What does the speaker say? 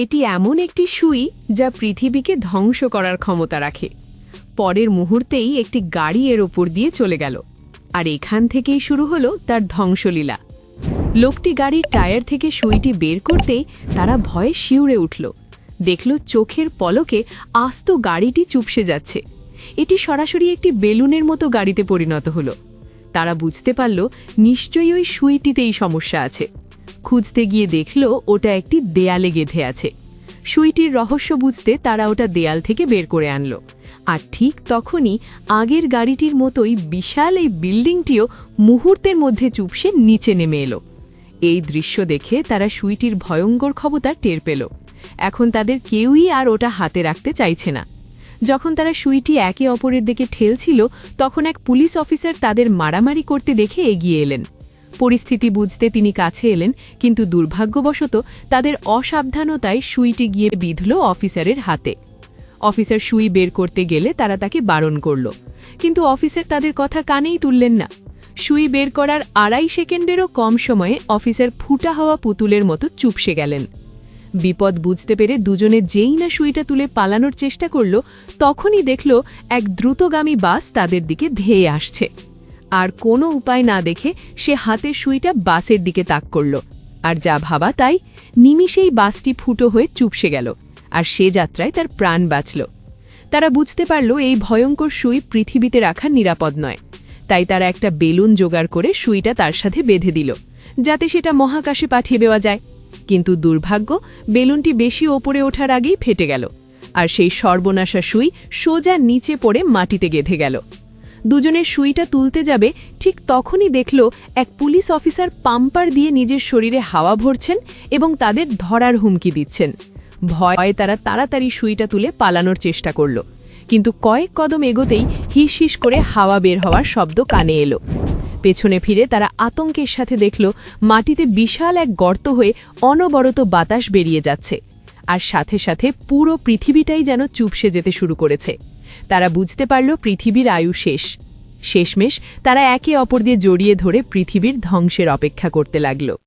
এটি এমন একটি সুই যা পৃথিবীকে ধ্বংস করার ক্ষমতা রাখে। পরের মুহূর্তেই একটি গাড়ি এর ওপর দিয়ে চলে গেল, আর এখান থেকেই শুরু হলো তার ধ্বংসলীলা। লোকটি গাড়ির টায়ার থেকে সুইটি বের করতেই তারা ভয়ে শিউরে উঠল। দেখল চোখের পলকে আস্ত গাড়িটি চুপসে যাচ্ছে। এটি সরাসরি একটি বেলুনের মতো গাড়িতে পরিণত হলো। তারা বুঝতে পারল নিশ্চয়ই ওই সুইটিতেই সমস্যা আছে। খুঁজতে গিয়ে দেখল ওটা একটি দেয়ালে গেঁথে আছে। সুইটির রহস্য বুঝতে তারা ওটা দেয়াল থেকে বের করে আনল। আর ঠিক তখনই আগের গাড়িটির মতোই বিশাল এই বিল্ডিংটিও মুহূর্তের মধ্যে চুপসে নিচে নেমে এলো। এই দৃশ্য দেখে তারা সুইটির ভয়ঙ্কর ক্ষমতা টের পেল। এখন তাদের কেউই আর ওটা হাতে রাখতে চাইছে না। যখন তারা সুইটি একে অপরের দিকে ঠেলছিল, তখন এক পুলিশ অফিসার তাদের মারামারি করতে দেখে এগিয়ে এলেন। পরিস্থিতি বুঝতে তিনি কাছে এলেন, কিন্তু দুর্ভাগ্যবশত তাদের অসাবধানতায় সুইটি গিয়ে বিঁধল অফিসারের হাতে। অফিসার সুই বের করতে গেলে তারা তাকে বারণ করল, কিন্তু অফিসার তাদের কথা কানেই তুললেন না। সুই বের করার 2.5 সেকেন্ডেরও কম সময়ে অফিসার ফুটা হওয়া পুতুলের মতো চুপসে গেলেন। বিপদ বুঝতে পেরে দুজনে যেই না সুইটা তুলে পালানোর চেষ্টা করল, তখনই দেখল এক দ্রুতগামী বাস তাদের দিকে ধেয়ে আসছে। আর কোনো উপায় না দেখে সে হাতের সুইটা বাসের দিকে তাক করল, আর যা ভাবা তাই, নিমিষেই বাসটি ফুটো হয়ে চুপসে গেল, আর সে যাত্রায় তার প্রাণ বাঁচল। তারা বুঝতে পারল এই ভয়ঙ্কর সুই পৃথিবীতে রাখা নিরাপদ নয়। তাই তারা একটা বেলুন জোগাড় করে সুইটা তার সাথে বেঁধে দিল, যাতে সেটা মহাকাশে পাঠিয়ে দেওয়া যায়। কিন্তু দুর্ভাগ্য, বেলুনটি বেশি ওপরে ওঠার আগেই ফেটে গেল, আর সেই সর্বনাশা সুই সোজা নিচে পড়ে মাটিতে গেঁথে গেল। দুজনের সুইটা তুলতে যাবে, ঠিক তখনই দেখল এক পুলিশ অফিসার পাম্পার দিয়ে নিজের শরীরে হাওয়া ভরছেন এবং তাদের ধরার হুমকি দিচ্ছেন। ভয়ে তারা তাড়াতাড়ি সুইটা তুলে পালানোর চেষ্টা করল, কিন্তু কয়েক কদম এগোতেই হিস হিস করে হাওয়া বের হওয়ার শব্দ কানে এলো। পেছনে ফিরে তারা আতঙ্কের সাথে দেখল মাটিতে বিশাল এক গর্ত হয়ে অনবরত বাতাস বেরিয়ে যাচ্ছে, আর সাথে সাথে পুরো পৃথিবীটাই যেন চুপসে যেতে শুরু করেছে। তারা বুঝতে পারল পৃথিবীর আয়ু শেষ। শেষমেশ তারা একে অপর দিয়ে জড়িয়ে ধরে পৃথিবীর ধ্বংসের অপেক্ষা করতে লাগল।